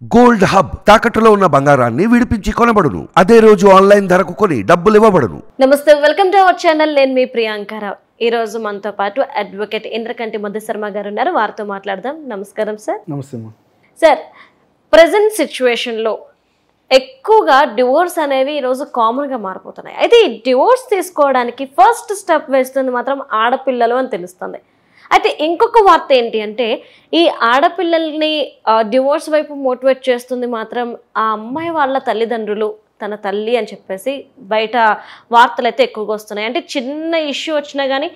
Gold hub తాకట్టులో ఉన్న బంగారాన్ని విడిపించి కొనబడును. అదే రోజు ఆన్లైన్ ధరకు కొని డబ్బులు ఇవ్వబడును. నమస్తే, వెల్కమ్ టు అవర్ ఛానల్. నేను మీ ప్రియాంకరావు. ఈ రోజు మనతో పాటు అడ్వకేట్ ఇంద్రకంటి మధుశర్మ గారు ఉన్నారు. వారితో మాట్లాడదాం. నమస్కారం సార్. నమస్తే సార్, ప్రజెంట్ సిచ్యువేషన్లో ఎక్కువగా డివోర్స్ అనేవి ఈరోజు కామన్గా మారిపోతున్నాయి. అయితే ఈ డివోర్స్ తీసుకోవడానికి ఫస్ట్ స్టెప్ వేస్తుంది మాత్రం ఆడపిల్లలు అని తెలుస్తుంది. అయితే ఇంకొక వార్త ఏంటి అంటే, ఈ ఆడపిల్లల్ని డివోర్స్ వైపు మోటివేట్ చేస్తుంది మాత్రం ఆ అమ్మాయి వాళ్ళ తల్లిదండ్రులు, తన తల్లి అని చెప్పేసి బయట వార్తలు అయితే ఎక్కువగా వస్తున్నాయి. అంటే చిన్న ఇష్యూ వచ్చినా కానీ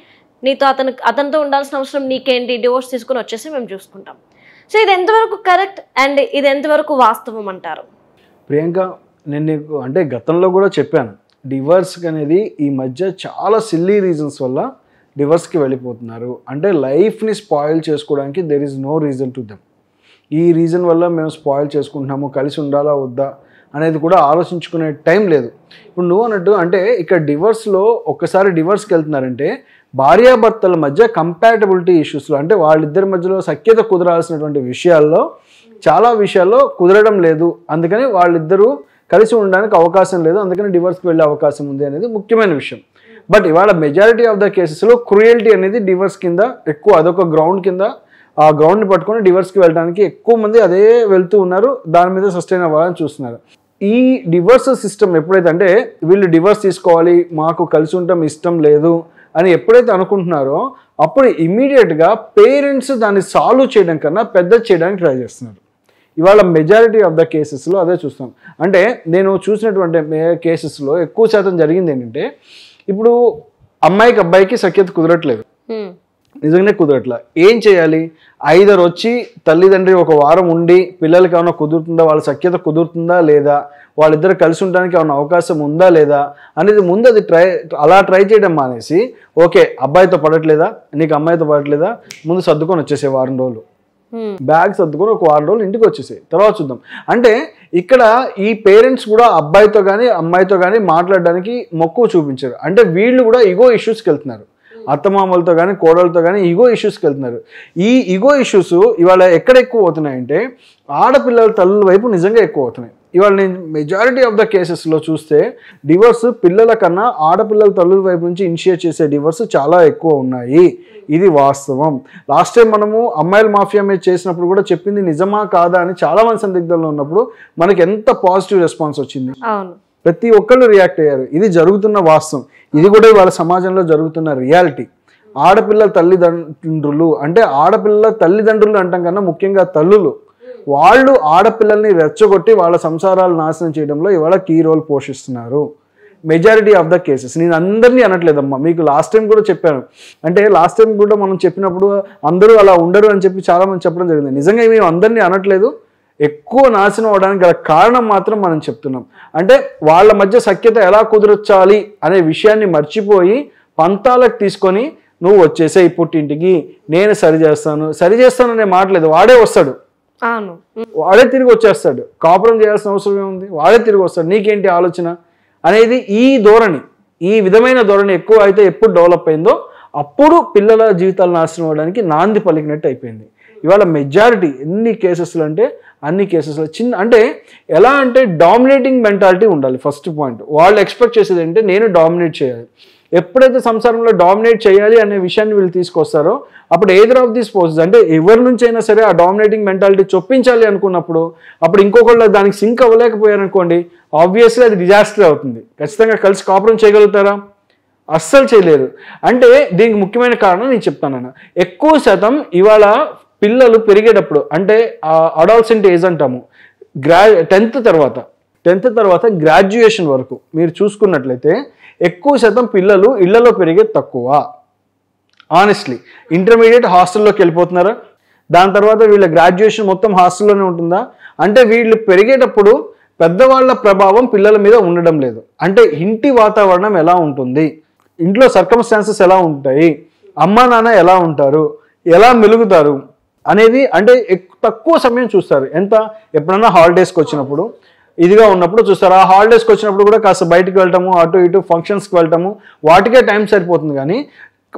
నీతో అతనితో ఉండాల్సిన అవసరం నీకేంటి, డివోర్స్ తీసుకుని వచ్చేసి మేము చూసుకుంటాం. సో ఇది ఎంతవరకు కరెక్ట్ అండ్ ఇది ఎంతవరకు వాస్తవం అంటారు? ప్రియాంక, నేను నీకు అంటే గతంలో కూడా చెప్పాను, డివోర్స్ అనేది ఈ మధ్య చాలా సిల్లీ రీజన్స్ వల్ల డివోర్స్కి వెళ్ళిపోతున్నారు. అంటే లైఫ్ని స్పాయిల్ చేసుకోవడానికి there is no reason to them. ఈ రీజన్ వల్ల మేము స్పాయిల్ చేసుకుంటున్నాము, కలిసి ఉండాలా వద్దా అనేది కూడా ఆలోచించుకునే టైం లేదు. ఇప్పుడు నువ్వు అన్నట్టు అంటే ఇక్కడ డివోర్స్లో ఒక్కసారి డివోర్స్కి వెళ్తున్నారంటే భార్యాభర్తల మధ్య కంపాటబిలిటీ ఇష్యూస్లో, అంటే వాళ్ళిద్దరి మధ్యలో సఖ్యత కుదరాల్సినటువంటి విషయాల్లో చాలా విషయాల్లో కుదరడం లేదు. అందుకని వాళ్ళిద్దరూ కలిసి ఉండడానికి అవకాశం లేదు, అందుకని డివోర్స్కి వెళ్ళే అవకాశం ఉంది అనేది ముఖ్యమైన విషయం. బట్ ఇవాళ మెజారిటీ ఆఫ్ ద కేసెస్లో క్రూయల్టీ అనేది డివోర్స్ కింద ఎక్కువ, అదొక గ్రౌండ్ కింద, ఆ గ్రౌండ్ని పట్టుకొని డివోర్స్కి వెళ్ళడానికి ఎక్కువ మంది అదే వెళ్తూ ఉన్నారు, దాని మీద సస్టైన్ అవ్వాలని చూస్తున్నారు. ఈ డివోర్స్ సిస్టమ్ ఎప్పుడైతే అంటే వీళ్ళు డివోర్స్ తీసుకోవాలి, మాకు కలిసి ఉండటం ఇష్టం లేదు అని ఎప్పుడైతే అనుకుంటున్నారో అప్పుడు ఇమీడియట్గా పేరెంట్స్ దాన్ని సాల్వ్ చేయడం కన్నా పెద్ద చేయడానికి ట్రై చేస్తున్నారు. ఇవాళ మెజారిటీ ఆఫ్ ద కేసెస్లో అదే చూస్తాం. అంటే నేను చూసినటువంటి కేసెస్లో ఎక్కువ శాతం జరిగింది ఏంటంటే, ఇప్పుడు అమ్మాయికి అబ్బాయికి సఖ్యత కుదరట్లేదు, నిజంగానే కుదరట్లా. ఏం చేయాలి? ఐదర్ వచ్చి తల్లిదండ్రి ఒక వారం ఉండి పిల్లలకి ఏమైనా కుదురుతుందా, వాళ్ళ సఖ్యత కుదురుతుందా లేదా, వాళ్ళిద్దరు కలిసి ఉండడానికి ఏమైనా అవకాశం ఉందా లేదా అనేది ముందు అది అలా ట్రై చేయడం మానేసి, ఓకే అబ్బాయితో పడట్లేదా, నీకు అమ్మాయితో పడట్లేదా, ముందు సర్దుకొని వచ్చేసే వారం రోజులు, బ్యాగ్ సర్దుకొని ఒక వారం రోజులు ఇంటికి వచ్చేసాయి, తర్వాత చూద్దాం. అంటే ఇక్కడ ఈ పేరెంట్స్ కూడా అబ్బాయితో కానీ అమ్మాయితో కానీ మాట్లాడడానికి మక్కువ చూపించారు. అంటే వీళ్ళు కూడా ఈగో ఇష్యూస్కి వెళ్తున్నారు, అత్తమామలతో కానీ కోడలతో కానీ ఈగో ఇష్యూస్కి వెళ్తున్నారు. ఈ ఈగో ఇష్యూస్ ఇవాళ ఎక్కడ ఎక్కువ అవుతున్నాయంటే ఆడపిల్లల తల్లుల వైపు నిజంగా ఎక్కువ అవుతున్నాయి. ఇవాళ నేను మెజారిటీ ఆఫ్ ద కేసెస్లో చూస్తే డివోర్స్ పిల్లల కన్నా ఆడపిల్లల తల్లుల వైపు నుంచి ఇనిషియేట్ చేసే డివోర్స్ చాలా ఎక్కువ ఉన్నాయి. ఇది వాస్తవం. లాస్ట్ టైం మనము అమ్మాయిల మాఫియా మీద చేసినప్పుడు కూడా చెప్పింది నిజమా కాదా అని చాలా మంది సందిగ్ధంలో ఉన్నప్పుడు మనకి ఎంత పాజిటివ్ రెస్పాన్స్ వచ్చింది, ప్రతి ఒక్కళ్ళు రియాక్ట్ అయ్యారు. ఇది జరుగుతున్న వాస్తవం, ఇది కూడా ఇవాళ సమాజంలో జరుగుతున్న రియాలిటీ. ఆడపిల్లల తల్లిదండ్రులు అంటే ఆడపిల్లల తల్లిదండ్రులు అంటాం కన్నా ముఖ్యంగా తల్లులు, వాళ్ళు ఆడపిల్లల్ని రెచ్చగొట్టి వాళ్ళ సంసారాలు నాశనం చేయడంలో ఇవాళ కీ రోల్ పోషిస్తున్నారు మెజారిటీ ఆఫ్ ద కేసెస్. నేను అందరినీ అనట్లేదమ్మా, మీకు లాస్ట్ టైం కూడా చెప్పాను. అంటే లాస్ట్ టైం కూడా మనం చెప్పినప్పుడు అందరూ అలా ఉండరు అని చెప్పి చాలామంది చెప్పడం జరిగింది. నిజంగా మేము అందరినీ అనట్లేదు, ఎక్కువ నాశనం అవడానికి గల కారణం మాత్రం మనం చెప్తున్నాం. అంటే వాళ్ళ మధ్య సఖ్యత ఎలా కుదరచాలి అనే విషయాన్ని మర్చిపోయి పంతాలకు తీసుకొని నువ్వు వచ్చేసే ఈ పుట్టింటికి నేను సరి చేస్తాను అనే మాటలేదు, వాడే వస్తాడు, వాడే తిరిగి వచ్చేస్తాడు. కాపురం చేయాల్సిన అవసరం ఏముంది, వాడే తిరిగి వస్తాడు, నీకేంటి ఆలోచన అనేది ఈ ధోరణి, ఈ విధమైన ధోరణి ఎక్కువ అయితే ఎప్పుడు డెవలప్ అయిందో అప్పుడు పిల్లల జీవితాలు నాశనం అవ్వడానికి నాంది పలికినట్టు అయిపోయింది. ఇవాళ మెజారిటీ ఎన్ని కేసెస్లు అంటే అన్ని కేసెస్లో అంటే ఎలా అంటే డామినేటింగ్ మెంటాలిటీ ఉండాలి. ఫస్ట్ పాయింట్, వాళ్ళు ఎక్స్పెక్ట్ చేసేది అంటే నేను డామినేట్ చేయాలి. ఎప్పుడైతే సంసారంలో డామినేట్ చేయాలి అనే విషయాన్ని వీళ్ళు తీసుకొస్తారో అప్పుడు ఎయిదర్ ఆఫ్ దిస్ పోసెస్ అంటే ఎవరి నుంచి అయినా సరే ఆ డామినేటింగ్ మెంటాలిటీ చొప్పించాలి అనుకున్నప్పుడు అప్పుడు ఇంకొకళ్ళు దానికి సింక్ అవ్వలేకపోయారనుకోండి, ఆబ్వియస్లీ అది డిజాస్టర్ అవుతుంది. ఖచ్చితంగా కలిసి కాపురం చేయగలుగుతారా? అస్సలు చేయలేరు. అంటే దీనికి ముఖ్యమైన కారణం నేను చెప్తాను. ఎక్కువ శాతం ఇవాళ పిల్లలు పెరిగేటప్పుడు అంటే అడాల్సెంట్ ఏజ్ అంటాము, 10th తర్వాత గ్రాడ్యుయేషన్ వరకు మీరు చూసుకున్నట్లయితే ఎక్కువ శాతం పిల్లలు ఇళ్లలో పెరిగేది తక్కువ. ఆనెస్ట్లీ ఇంటర్మీడియట్ హాస్టల్లోకి వెళ్ళిపోతున్నారా, దాని తర్వాత వీళ్ళ గ్రాడ్యుయేషన్ మొత్తం హాస్టల్లోనే ఉంటుందా? అంటే వీళ్ళు పెరిగేటప్పుడు పెద్దవాళ్ళ ప్రభావం పిల్లల మీద ఉండడం లేదు. అంటే ఇంటి వాతావరణం ఎలా ఉంటుంది, ఇంట్లో సర్కమ్స్టాన్సెస్ ఎలా ఉంటాయి, అమ్మా నాన్న ఎలా ఉంటారు, ఎలా మెలుగుతారు అనేది అంటే తక్కువ సమయం చూస్తారు. ఎప్పుడన్నా హాలిడేస్కి వచ్చినప్పుడు ఇదిగా ఉన్నప్పుడు చూస్తారు. ఆ హాలిడేస్కి వచ్చినప్పుడు కూడా కాస్త బయటకు వెళ్ళటము, అటు ఇటు ఫంక్షన్స్కి వెళ్ళటము, వాటికే టైం సరిపోతుంది. కానీ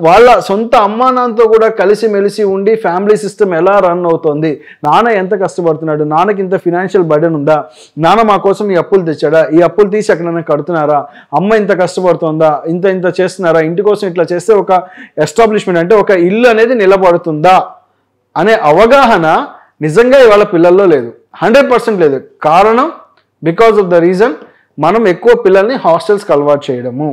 వాళ్ళ సొంత అమ్మా నాన్నతో కూడా కలిసిమెలిసి ఉండి ఫ్యామిలీ సిస్టమ్ ఎలా రన్ అవుతుంది, నాన్న ఎంత కష్టపడుతున్నాడు, నాన్నకి ఇంత ఫినాన్షియల్ బర్డెన్ ఉందా, నాన్న మా కోసం ఈ అప్పులు తెచ్చాడా, ఈ అప్పులు తీసి ఎక్కడైనా కడుతున్నారా, అమ్మ ఇంత కష్టపడుతుందా, ఇంత చేస్తున్నారా, ఇంటి కోసం ఇట్లా చేస్తే ఒక ఎస్టాబ్లిష్మెంట్ అంటే ఒక ఇల్లు అనేది నిలబడుతుందా అనే అవగాహన నిజంగా ఇవాళ పిల్లల్లో లేదు, 100% లేదు. కారణం బికాస్ ఆఫ్ ద రీజన్ మనం ఎక్కువ పిల్లల్ని హాస్టల్స్కి అలవాటు చేయడము.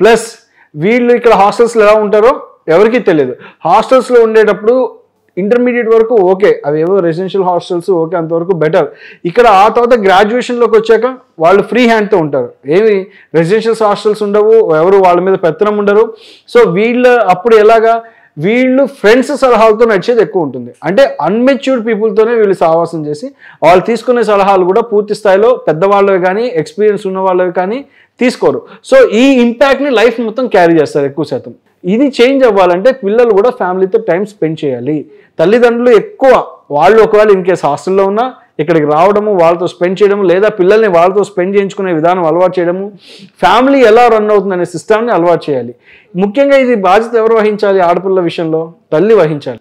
ప్లస్ వీళ్ళు ఇక్కడ హాస్టల్స్లో ఎలా ఉంటారో ఎవరికీ తెలియదు. హాస్టల్స్లో ఉండేటప్పుడు ఇంటర్మీడియట్ వరకు ఓకే, అవి ఏవో రెసిడెన్షియల్ హాస్టల్స్ ఓకే, అంతవరకు బెటర్. ఇక్కడ ఆ తర్వాత గ్రాడ్యుయేషన్లోకి వచ్చాక వాళ్ళు ఫ్రీ హ్యాండ్తో ఉంటారు. ఏమి రెసిడెన్షియల్ హాస్టల్స్ ఉండవు, ఎవరు వాళ్ళ మీద పెత్తనం ఉండరు. సో అప్పుడు ఎలాగా వీళ్ళు ఫ్రెండ్స్ సలహాలతో నడిచేది ఎక్కువ ఉంటుంది. అంటే అన్మెచ్యూర్డ్ పీపుల్తోనే వీళ్ళు సహవాసం చేసి వాళ్ళు తీసుకునే సలహాలు కూడా పూర్తి స్థాయిలో పెద్దవాళ్ళవి కానీ ఎక్స్పీరియన్స్ ఉన్న వాళ్ళవి కానీ తీసుకోరు. సో ఈ ఇంపాక్ట్ని లైఫ్ మొత్తం క్యారీ చేస్తారు ఎక్కువ శాతం. ఇది చేంజ్ అవ్వాలంటే పిల్లలు కూడా ఫ్యామిలీతో టైం స్పెండ్ చేయాలి. తల్లిదండ్రులు ఎక్కువ వాళ్ళు ఒకవేళ ఇన్ కేసు హాస్టల్లో ఉన్నా ఇక్కడికి రావడము, వాళ్ళతో స్పెండ్ చేయడము, లేదా పిల్లల్ని వాళ్ళతో స్పెండ్ చేయించుకునే విధానం అలవాటు చేయడము, ఫ్యామిలీ ఎలా రన్ అవుతుందనే సిస్టమ్ని అలవాటు చేయాలి. ముఖ్యంగా ఇది బాధ్యత ఎవరు వహించాలి? ఆడపిల్ల విషయంలో తల్లి వహించాలి.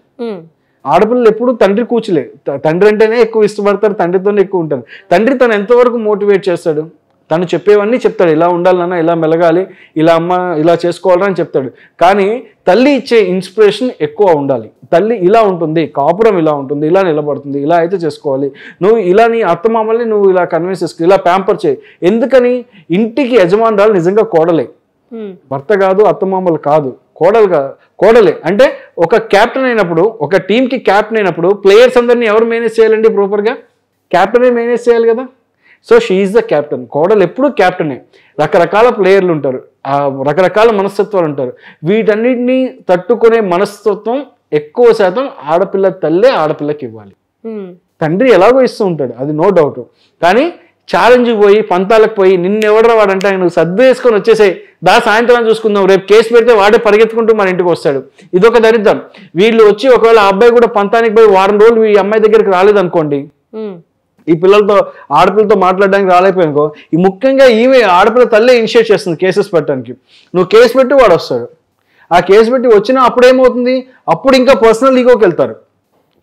ఆడపిల్లలు ఎప్పుడు తండ్రి కూర్చులే, తండ్రి అంటేనే ఎక్కువ ఇష్టపడతారు, తండ్రితోనే ఎక్కువ ఉంటారు. తండ్రి తను ఎంతవరకు మోటివేట్ చేస్తాడు? తను చెప్పేవన్నీ చెప్తాడు, ఇలా ఉండాలి నాన్న, ఇలా మెలగాలి, ఇలా అమ్మ ఇలా చేసుకోవాలని చెప్తాడు. కానీ తల్లి ఇచ్చే ఇన్స్పిరేషన్ ఎక్కువ ఉండాలి. తల్లి ఇలా ఉంటుంది, కాపురం ఇలా ఉంటుంది, ఇలా నిలబడుతుంది, ఇలా అయితే చేసుకోవాలి, నువ్వు ఇలా నీ అత్తమామల్ని నువ్వు ఇలా కన్విన్స్ చేసుకో, ఇలా ప్యాంపర్ చేయి. ఎందుకని? ఇంటికి యజమానురాలు నిజంగా కోడలే, భర్త కాదు, అత్తమామలు కాదు, కోడలే. అంటే ఒక కెప్టెన్ అయినప్పుడు, ఒక టీంకి కెప్టెన్ అయినప్పుడు ప్లేయర్స్ అందరినీ ఎవరు మేనేజ్ చేయాలండి? ప్రాపర్గా కెప్టెనే మేనేజ్ చేయాలి కదా. So she is the captain. కోడలు ఎప్పుడూ కెప్టెనే. రకరకాల ప్లేయర్లు ఉంటారు, రకరకాల మనస్తత్వాలు ఉంటారు. వీటన్నిటిని తట్టుకునే మనస్తత్వం ఎక్కువ శాతం ఆడపిల్ల తల్లే ఆడపిల్లకి ఇవ్వాలి. తండ్రి ఎలాగో ఇస్తూ ఉంటాడు, అది నో డౌట్. కానీ ఛాలెంజ్ పోయి పంతాలకు పోయి నిన్నెవడరా వాడంటే నువ్వు సర్దు వేసుకొని వచ్చేసే, సాయంత్రం చూసుకుందాం, రేపు కేసు పెడితే వాడే పరిగెత్తుకుంటూ మన ఇంటికి వస్తాడు. ఇదొక దరిద్రం. వీళ్ళు వచ్చి ఒకవేళ ఆ అబ్బాయి కూడా పంతానికి పోయి వారం రోజులు ఈ అమ్మాయి దగ్గరికి రాలేదనుకోండి, ఈ పిల్లలతో ఆడపిల్లతో మాట్లాడడానికి రాలేకపోయానుకో, ఈ ముఖ్యంగా ఈమె ఆడపిల్ల తల్లే ఇనిషియేట్ చేస్తుంది కేసెస్ పెట్టడానికి. నువ్వు కేసు పెట్టి వాడు వస్తాడు. ఆ కేసు పెట్టి వచ్చినా అప్పుడేమవుతుంది? అప్పుడు ఇంకా పర్సనల్ ఈగోకి వెళ్తారు.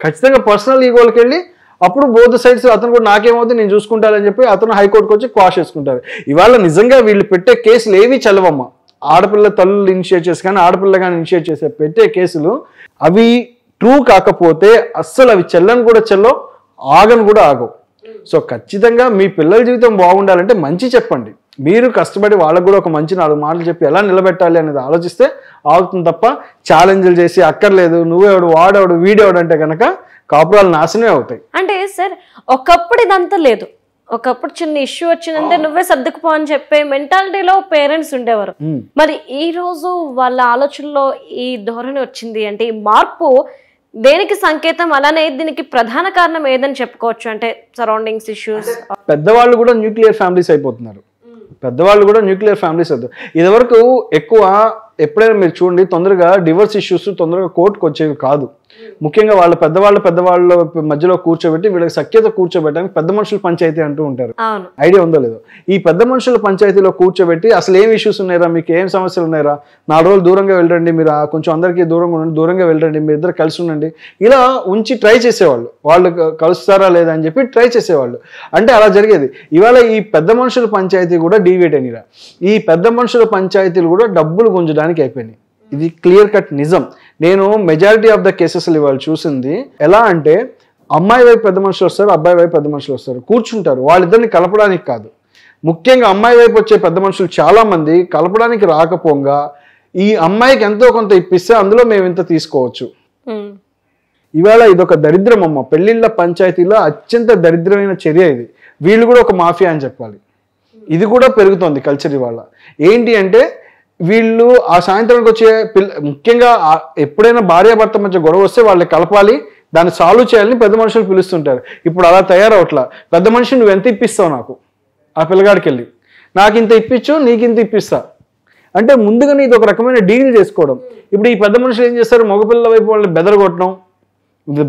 ఖచ్చితంగా పర్సనల్ ఈగోకి వెళ్ళి అప్పుడు బోత్ సైడ్స్ అతను కూడా నాకేమవుతుంది నేను చూసుకుంటానని చెప్పి అతను హైకోర్టుకు వచ్చి క్వాష్ చేసుకుంటారు. ఇవాళ నిజంగా వీళ్ళు పెట్టే కేసులు ఏవి చల్లవమ్మ. ఆడపిల్ల తల్లులు ఇనిషియేట్ చేసి కానీ ఆడపిల్ల కానీ ఇనిషియేట్ చేసే పెట్టే కేసులు అవి ట్రూ కాకపోతే అస్సలు అవి చెల్లని కూడా చెల్లో, ఆగను కూడా ఆగవు. సో ఖచ్చితంగా మీ పిల్లల జీవితం బాగుండాలంటే మంచి చెప్పండి. మీరు కష్టపడి వాళ్ళకు కూడా ఒక మంచి 4 మాటలు చెప్పి ఎలా నిలబెట్టాలి అనేది ఆలోచిస్తే ఆగుతుంది తప్ప ఛాలెంజ్లు చేసి అక్కర్లేదు నువ్వెవడు వాడేవాడు వీడేవాడు అంటే కనుక కాపురాలు నాశనమే అవుతాయి. అంటే సార్ ఒకప్పుడు ఇదంతా లేదు, ఒకప్పుడు చిన్న ఇష్యూ వచ్చిందంటే నువ్వే సర్దుకుపో అని చెప్పే మెంటాలిటీలో పేరెంట్స్ ఉండేవారు. మరి ఈ రోజు వాళ్ళ ఆలోచనలో ఈ ధోరణి వచ్చింది అంటే ఈ మార్పు దేనికి సంకేతం? అలానే దీనికి ప్రధాన కారణం ఏదని చెప్పుకోవచ్చు? అంటే సరౌండింగ్స్ ఇష్యూస్. పెద్దవాళ్ళు కూడా న్యూక్లియర్ ఫ్యామిలీస్ అయిపోతున్నారు. ఇదివరకు ఎక్కువ ఎప్పుడైనా మీరు చూడండి, తొందరగా డివోర్స్ ఇష్యూస్ తొందరగా కోర్టుకు వచ్చేవి కాదు. ముఖ్యంగా వాళ్ళ పెద్దవాళ్ళ మధ్యలో కూర్చోబెట్టి వీళ్ళకి సఖ్యత కూర్చోబెట్టడానికి పెద్ద మనుషుల పంచాయతీ అంటూ ఉంటారు. ఐడియా ఉందో లేదో? ఈ పెద్ద మనుషుల పంచాయతీలో కూర్చోబెట్టి అసలు ఏం ఇష్యూస్ ఉన్నాయరా, మీకు ఏం సమస్యలు ఉన్నాయరా, 4 రోజులు దూరంగా వెళ్ళండి, మీరు కొంచెం అందరికీ దూరంగా వెళ్ళండి, మీ ఇద్దరు కలిసి ఉండండి, ఇలా ఉంచి ట్రై చేసేవాళ్ళు. వాళ్ళు కలుస్తారా లేదా అని చెప్పి ట్రై చేసేవాళ్ళు. అంటే అలా జరిగేది. ఇవాళ ఈ పెద్ద మనుషుల పంచాయతీ కూడా డీవియేట్ అయినరా. ఈ పెద్ద మనుషుల పంచాయతీలు కూడా డబ్బులు గుంజడానికి అయిపోయినాయి. ఇది క్లియర్ కట్ నిజం. నేను మెజారిటీ ఆఫ్ ద కేసెస్ ఇవాళ చూసింది ఎలా అంటే, అమ్మాయి వైపు పెద్ద మనుషులు వస్తారు, అబ్బాయి వైపు పెద్ద మనుషులు వస్తారు, కూర్చుంటారు. వాళ్ళిద్దరిని కలపడానికి కాదు. ముఖ్యంగా అమ్మాయి వైపు వచ్చే పెద్ద మనుషులు చాలా మంది కలపడానికి రాకపోగా ఈ అమ్మాయికి ఎంతో కొంత ఇప్పిస్తే అందులో మేము ఇంత తీసుకోవచ్చు. ఇవాళ ఇదొక దరిద్రం అమ్మ. పెళ్లిళ్ళ పంచాయతీలో అత్యంత దరిద్రమైన చర్య ఇది. వీళ్ళు కూడా ఒక మాఫియా అని చెప్పాలి. ఇది కూడా పెరుగుతోంది కల్చర్ ఇవాళ. ఏంటి అంటే వీళ్ళు ఆ సాయంత్రానికి వచ్చే ముఖ్యంగా ఎప్పుడైనా భార్యాభర్త మధ్య గొడవ వస్తే వాళ్ళని కలపాలి, దాన్ని సాల్వ్ చేయాలని పెద్ద మనుషులు పిలుస్తుంటారు. ఇప్పుడు అలా తయారవట్లా. పెద్ద మనిషి నువ్వు ఎంత ఇప్పిస్తావు నాకు, ఆ పిల్లగాడికి వెళ్ళి నాకు ఇంత ఇప్పించు, నీకు ఇంత ఇప్పిస్తా అంటే ముందుగానే ఇది ఒక రకమైన డీల్ చేసుకోవడం. ఇప్పుడు ఈ పెద్ద మనుషులు ఏం చేస్తారు? మగపిల్లల వైపు వాళ్ళని బెదరగొట్టడం,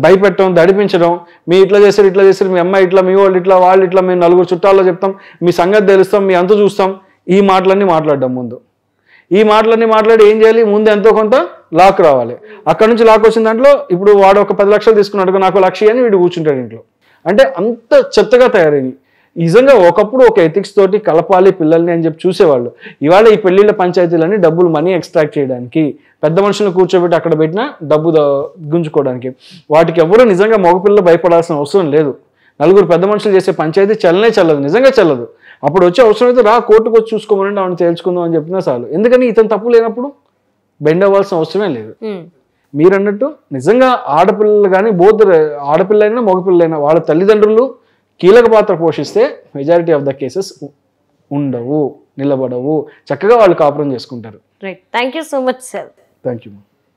భయపెట్టడం, దడిపించడం. మీ ఇట్లా చేస్తారు, మీ అమ్మాయి ఇట్లా, మీ వాళ్ళు ఇట్లా, వాళ్ళు ఇట్లా, మేము 4 చుట్టాల్లో చెప్తాం, మీ సంగతి తెలుస్తాం, మీ అంత చూస్తాం, ఈ మాటలన్నీ మాట్లాడడం ముందు. ఈ మాటలన్నీ మాట్లాడి ఏం చేయాలి, ముందు ఎంతో కొంత లాక్ రావాలి. అక్కడ నుంచి లాక్ వచ్చిన దాంట్లో ఇప్పుడు వాడు ఒక 10 లక్షలు తీసుకున్నాడు, నాకు 1 లక్ష అని వీడు కూర్చుంటాడు ఇంట్లో. అంటే అంత చెత్తగా తయారైంది. నిజంగా ఒకప్పుడు ఒక ఎథిక్స్ తోటి కలపాలి పిల్లల్ని అని చెప్పి చూసేవాళ్ళు. ఇవాళ ఈ పెళ్లిళ్ళ పంచాయతీలన్నీ డబ్బులు మనీ ఎక్స్ట్రాక్ట్ చేయడానికి, పెద్ద మనుషులను కూర్చోబెట్టి అక్కడ పెట్టినా డబ్బు గుంజుకోవడానికి. వాటికి ఎవరు నిజంగా మగపిల్లలు భయపడాల్సిన అవసరం లేదు. నలుగురు పెద్ద మనుషులు చేసే పంచాయతీ చల్లదు, నిజంగా చల్లదు. అప్పుడు వచ్చే అవసరం అయితే కోర్టుకు వచ్చి చూసుకోమని ఆవిడ తేల్చుకుందాం అని చెప్పినా చాలు. ఎందుకని ఇతను తప్పు లేనప్పుడు బెండ్ అవ్వాల్సిన అవసరమే లేదు. మీరు అన్నట్టు నిజంగా ఆడపిల్లలు కానీ ఆడపిల్లైనా మగపిల్లైనా వాళ్ళ తల్లిదండ్రులు కీలక పాత్ర పోషిస్తే మెజారిటీ ఆఫ్ ద కేసెస్ ఉండవు, నిలబడవు, చక్కగా వాళ్ళు కాపురం చేసుకుంటారు. Right, thank you so much sir. Thank you.